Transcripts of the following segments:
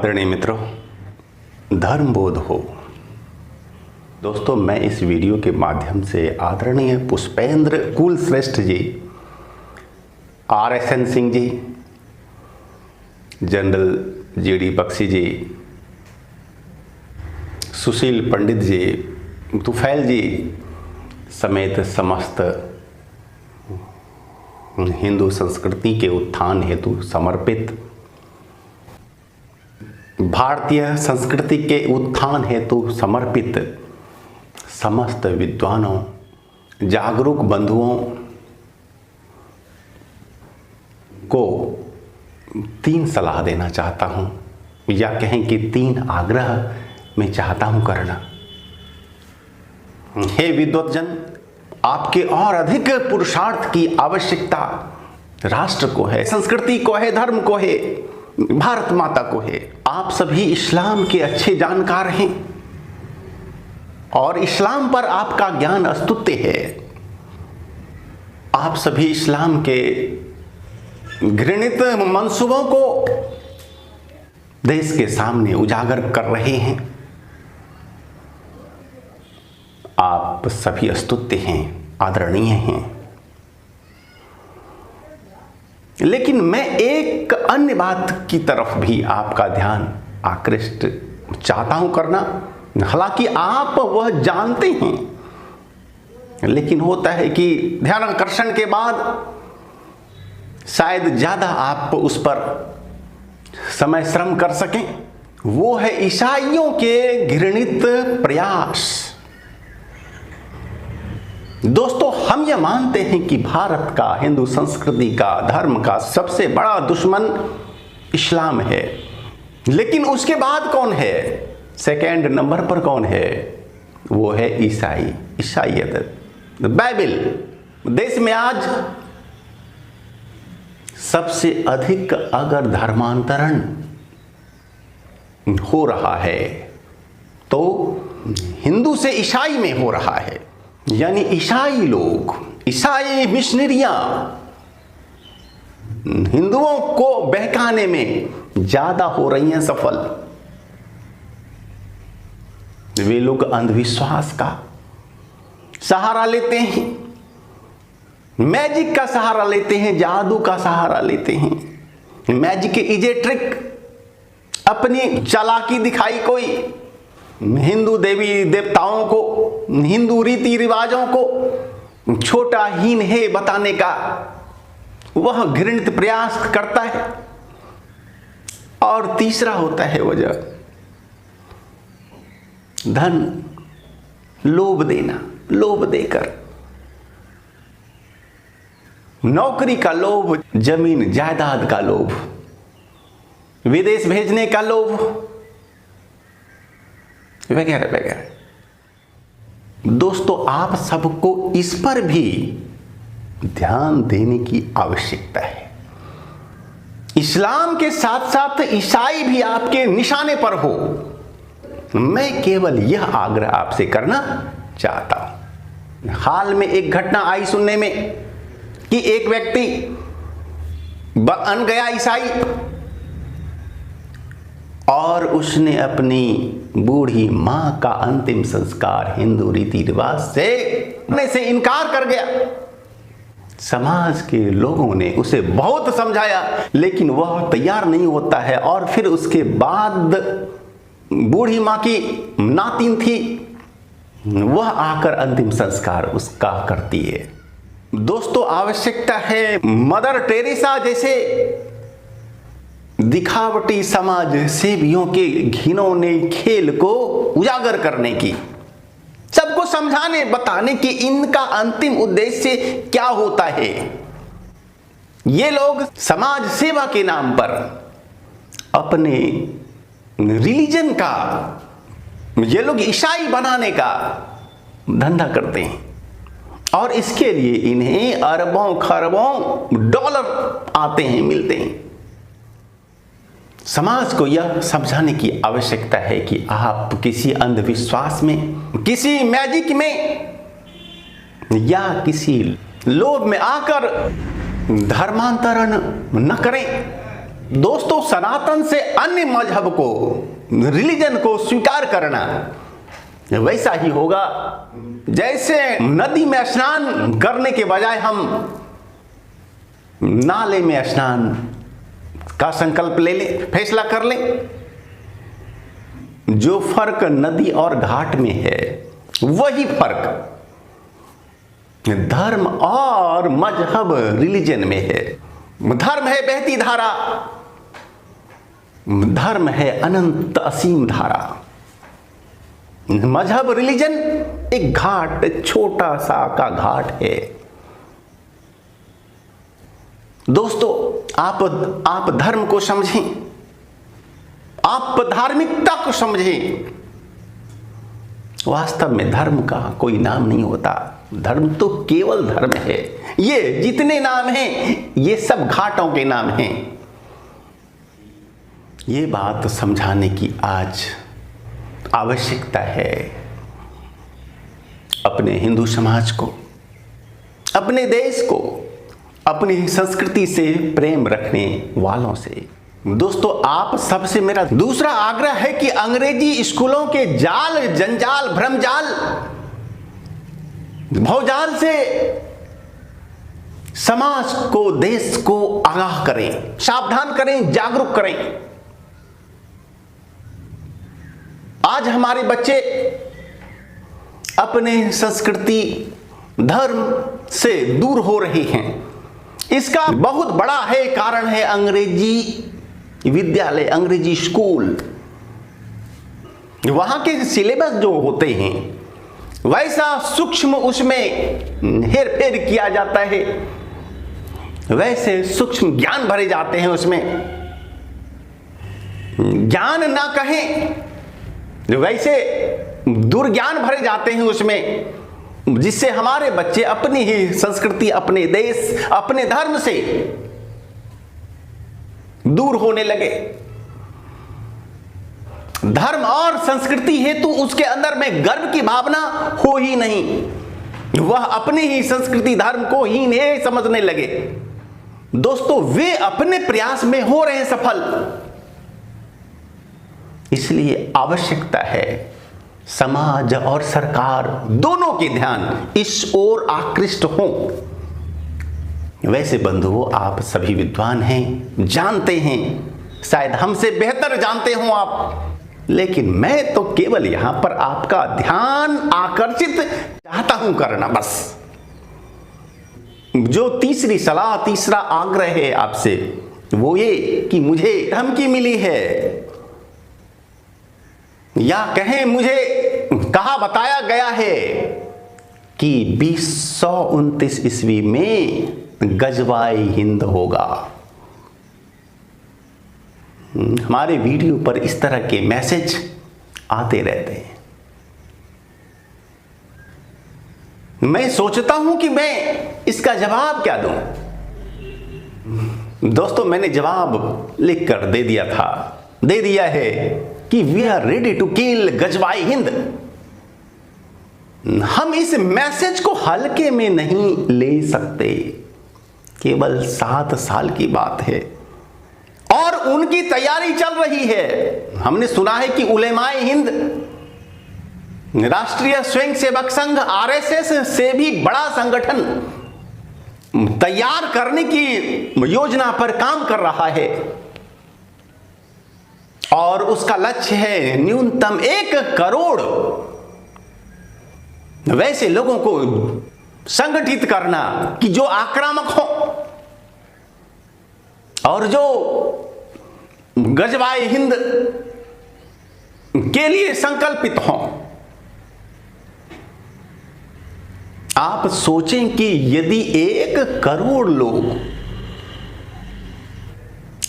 आदरणीय मित्रों, धर्म बोध हो। दोस्तों, मैं इस वीडियो के माध्यम से आदरणीय पुष्पेंद्र कुलश्रेष्ठ जी, RSN Singh ji, general GD Bakshi जी, सुशील पंडित जी, तुफैल जी समेत समस्त हिंदू संस्कृति के उत्थान हेतु समर्पित, भारतीय संस्कृति के उत्थान हेतु समर्पित समस्त विद्वानों, जागरूक बंधुओं को 3 सलाह देना चाहता हूं, या कहें कि 3 आग्रह मैं चाहता हूं करना। हे विद्वतजन, आपके और अधिक पुरुषार्थ की आवश्यकता राष्ट्र को है, संस्कृति को है, धर्म को है, भारत माता को है। आप सभी इस्लाम के अच्छे जानकार हैं और इस्लाम पर आपका ज्ञान अस्तुत्य है। आप सभी इस्लाम के घृणित मंसूबों को देश के सामने उजागर कर रहे हैं। आप सभी अस्तुत्य हैं, आदरणीय हैं। लेकिन मैं एक अन्य बात की तरफ भी आपका ध्यान आकृष्ट चाहता हूं करना। हालांकि आप वह जानते हैं, लेकिन होता है कि ध्यान आकर्षण के बाद शायद ज्यादा आप उस पर समय श्रम कर सकें। वो है ईसाइयों के घृणित प्रयास। दोस्तों, हम यह मानते हैं कि भारत का, हिंदू संस्कृति का, धर्म का सबसे बड़ा दुश्मन इस्लाम है। लेकिन उसके बाद कौन है? सेकंड नंबर पर कौन है? वो है ईसाइयत, बाइबल। देश में आज सबसे अधिक अगर धर्मांतरण हो रहा है तो हिंदू से ईसाई में हो रहा है। यानी ईसाई लोग, ईसाई मिशनरियां हिंदुओं को बहकाने में ज्यादा हो रही हैं सफल। वे लोग अंधविश्वास का सहारा लेते हैं, मैजिक का सहारा लेते हैं, जादू का सहारा लेते हैं। मैजिक इज ए ट्रिक, अपनी चालाकी दिखाई कोई, हिंदू देवी देवताओं को, हिंदू रीति रिवाजों को छोटा हीन है बताने का वह घृणित प्रयास करता है। और तीसरा होता है वजह धन, लोभ देना, लोभ देकर, नौकरी का लोभ, जमीन जायदाद का लोभ, विदेश भेजने का लोभ, वगैरह वगैरह। दोस्तों, आप सबको इस पर भी ध्यान देने की आवश्यकता है। इस्लाम के साथ साथ ईसाई भी आपके निशाने पर हो। मैं केवल यह आग्रह आपसे करना चाहता हूं। हाल में एक घटना आई सुनने में कि एक व्यक्ति बन गया ईसाई और उसने अपनी बूढ़ी मां का अंतिम संस्कार हिंदू रीति रिवाज से करने से इनकार कर गया। समाज के लोगों ने उसे बहुत समझाया, लेकिन वह तैयार नहीं होता है। और फिर उसके बाद बूढ़ी मां की नातिन थी, वह आकर अंतिम संस्कार उसका करती है। दोस्तों, आवश्यकता है मदर टेरेसा जैसे दिखावटी समाज सेवियों के घिनौने खेल को उजागर करने की, सबको समझाने बताने कि इनका अंतिम उद्देश्य क्या होता है। ये लोग समाज सेवा के नाम पर अपने रिलीजन का, ये लोग ईसाई बनाने का धंधा करते हैं और इसके लिए इन्हें अरबों खरबों डॉलर आते हैं, मिलते हैं। समाज को यह समझाने की आवश्यकता है कि आप किसी अंधविश्वास में, किसी मैजिक में या किसी लोभ में आकर धर्मांतरण न करें। दोस्तों, सनातन से अन्य मजहब को, रिलीजन को स्वीकार करना वैसा ही होगा जैसे नदी में स्नान करने के बजाय हम नाले में स्नान का संकल्प ले लें, फैसला कर लें। जो फर्क नदी और घाट में है वही फर्क धर्म और मजहब, रिलीजन में है। धर्म है बहती धारा, धर्म है अनंत असीम धारा। मजहब, रिलीजन एक घाट, छोटा सा का घाट है। दोस्तों, आप धर्म को समझें, आप धार्मिकता को समझें। वास्तव में धर्म का कोई नाम नहीं होता, धर्म तो केवल धर्म है। ये जितने नाम हैं ये सब घाटों के नाम हैं। ये बात समझाने की आज आवश्यकता है अपने हिंदू समाज को, अपने देश को, अपनी संस्कृति से प्रेम रखने वालों से। दोस्तों, आप सबसे मेरा दूसरा आग्रह है कि अंग्रेजी स्कूलों के जाल, जंजाल, भ्रमजाल, भवजाल से समाज को, देश को आगाह करें, सावधान करें, जागरूक करें। आज हमारे बच्चे अपने संस्कृति, धर्म से दूर हो रहे हैं। इसका बहुत बड़ा है कारण है अंग्रेजी विद्यालय, अंग्रेजी स्कूल। वहां के सिलेबस जो होते हैं वैसा सूक्ष्म उसमें हेरफेर किया जाता है, वैसे सूक्ष्म ज्ञान भरे जाते हैं उसमें। ज्ञान ना कहें, वैसे दुर्ज्ञान भरे जाते हैं उसमें, जिससे हमारे बच्चे अपनी ही संस्कृति, अपने देश, अपने धर्म से दूर होने लगे। धर्म और संस्कृति हेतु उसके अंदर में गर्व की भावना हो ही नहीं, वह अपनी ही संस्कृति, धर्म को ही नहीं समझने लगे। दोस्तों, वे अपने प्रयास में हो रहे सफल। इसलिए आवश्यकता है समाज और सरकार दोनों के ध्यान इस ओर आकृष्ट हो। वैसे बंधुओं, आप सभी विद्वान हैं, जानते हैं, शायद हमसे बेहतर जानते हो आप, लेकिन मैं तो केवल यहां पर आपका ध्यान आकर्षित चाहता हूं करना, बस। जो तीसरी सलाह, तीसरा आग्रह है आपसे वो ये कि मुझे धमकी मिली है, या कहें मुझे कहा बताया गया है कि 2029 ईस्वी में गजवाई हिंद होगा। हमारे वीडियो पर इस तरह के मैसेज आते रहते हैं। मैं सोचता हूं कि मैं इसका जवाब क्या दूं। दोस्तों, मैंने जवाब लिखकर दे दिया है कि we are ready to kill गजवाई हिंद। हम इस मैसेज को हल्के में नहीं ले सकते। केवल 7 साल की बात है और उनकी तैयारी चल रही है। हमने सुना है कि उलेमाए हिंद, राष्ट्रीय स्वयंसेवक संघ, आरएसएस से भी बड़ा संगठन तैयार करने की योजना पर काम कर रहा है और उसका लक्ष्य है न्यूनतम 1 करोड़ वैसे लोगों को संगठित करना कि जो आक्रामक हो और जो गजवाए हिंद के लिए संकल्पित हो। आप सोचें कि यदि 1 करोड़ लोग,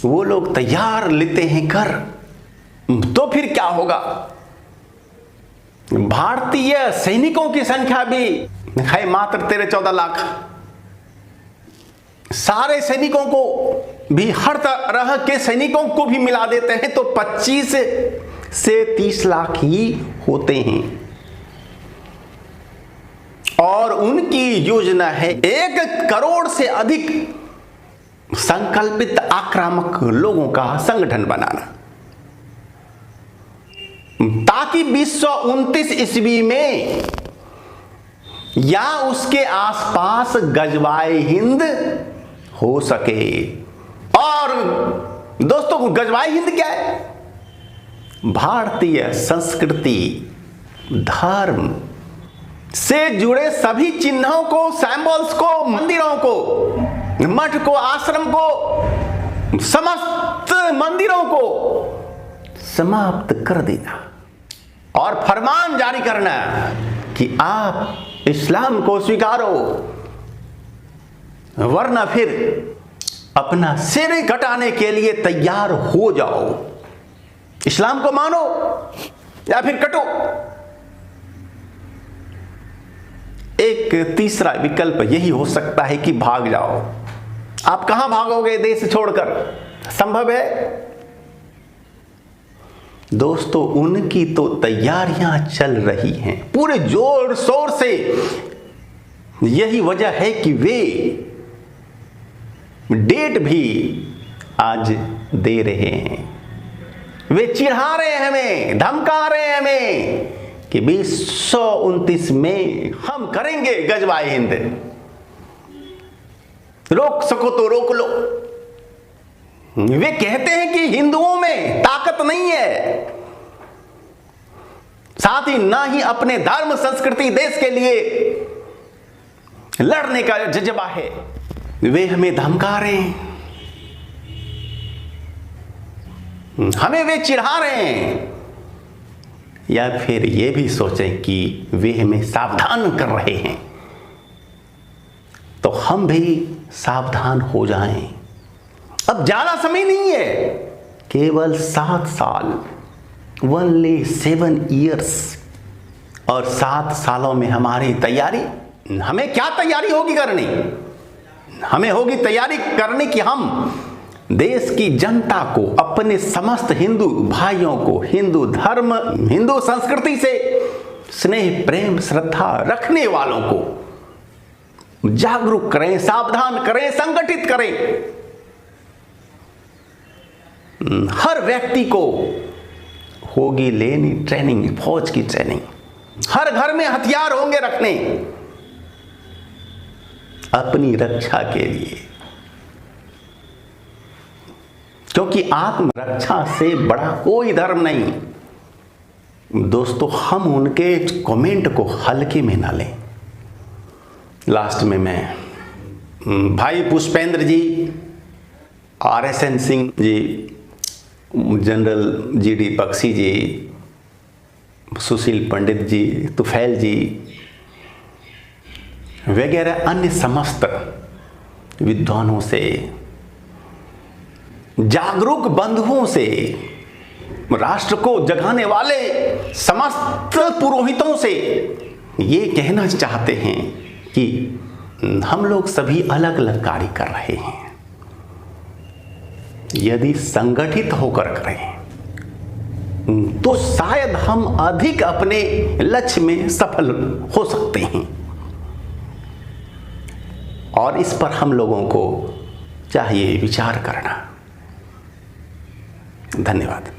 वो लोग तैयार लेते हैं कर, तो फिर क्या होगा। भारतीय सैनिकों की संख्या भी है मात्र 13-14 लाख। सारे सैनिकों को भी, हर तरह के सैनिकों को भी मिला देते हैं तो 25 से 30 लाख ही होते हैं। और उनकी योजना है 1 करोड़ से अधिक संकल्पित आक्रामक लोगों का संगठन बनाना, ताकि 2029 ईस्वी में या उसके आसपास गजवाए हिंद हो सके। और दोस्तों, गजवाए हिंद क्या है? भारतीय संस्कृति, धर्म से जुड़े सभी चिन्हों को, सैंबल्स को, मंदिरों को, मठ को, आश्रम को, समस्त मंदिरों को समाप्त कर देना और फरमान जारी करना कि आप इस्लाम को स्वीकारो, वरना फिर अपना सिर कटाने के लिए तैयार हो जाओ। इस्लाम को मानो या फिर कटो। एक तीसरा विकल्प यही हो सकता है कि भाग जाओ। आप कहां भागोगे देश छोड़कर? संभव है? दोस्तों, उनकी तो तैयारियां चल रही हैं पूरे जोर शोर से। यही वजह है कि वे डेट भी आज दे रहे हैं। वे चिढ़ा रहे हैं हमें, धमका रहे हैं हमें कि 2029 में हम करेंगे गजवाए हिंद। रोक सको तो रोक लो। वे कहते हैं कि हिंदुओं में ताकत नहीं है, साथ ही ना ही अपने धर्म, संस्कृति, देश के लिए लड़ने का जज्बा है। वे हमें धमका रहे हैं, हमें वे चिढ़ा रहे हैं, या फिर ये भी सोचें कि वे हमें सावधान कर रहे हैं, तो हम भी सावधान हो जाएं। अब ज्यादा समय नहीं है, केवल 7 साल, ओनली 7 years। और 7 सालों में हमारी तैयारी, हमें क्या तैयारी होगी करनी? हमें होगी तैयारी करने की हम देश की जनता को, अपने समस्त हिंदू भाइयों को, हिंदू धर्म, हिंदू संस्कृति से स्नेह, प्रेम, श्रद्धा रखने वालों को जागरूक करें, सावधान करें, संगठित करें। हर व्यक्ति को होगी लेनी ट्रेनिंग, फौज की ट्रेनिंग। हर घर में हथियार होंगे रखने अपनी रक्षा के लिए, क्योंकि आत्मरक्षा से बड़ा कोई धर्म नहीं। दोस्तों, हम उनके कमेंट को हल्के में ना लें। लास्ट में मैं भाई पुष्पेंद्र जी, RSN Singh ji, general GD Bakshi जी, सुशील पंडित जी, तुफैल जी वगैरह अन्य समस्त विद्वानों से, जागरूक बंधुओं से, राष्ट्र को जगाने वाले समस्त पुरोहितों से ये कहना चाहते हैं कि हम लोग सभी अलग अलग कार्य कर रहे हैं। यदि संगठित होकर करें तो शायद हम अधिक अपने लक्ष्य में सफल हो सकते हैं, और इस पर हम लोगों को चाहिए विचार करना। धन्यवाद।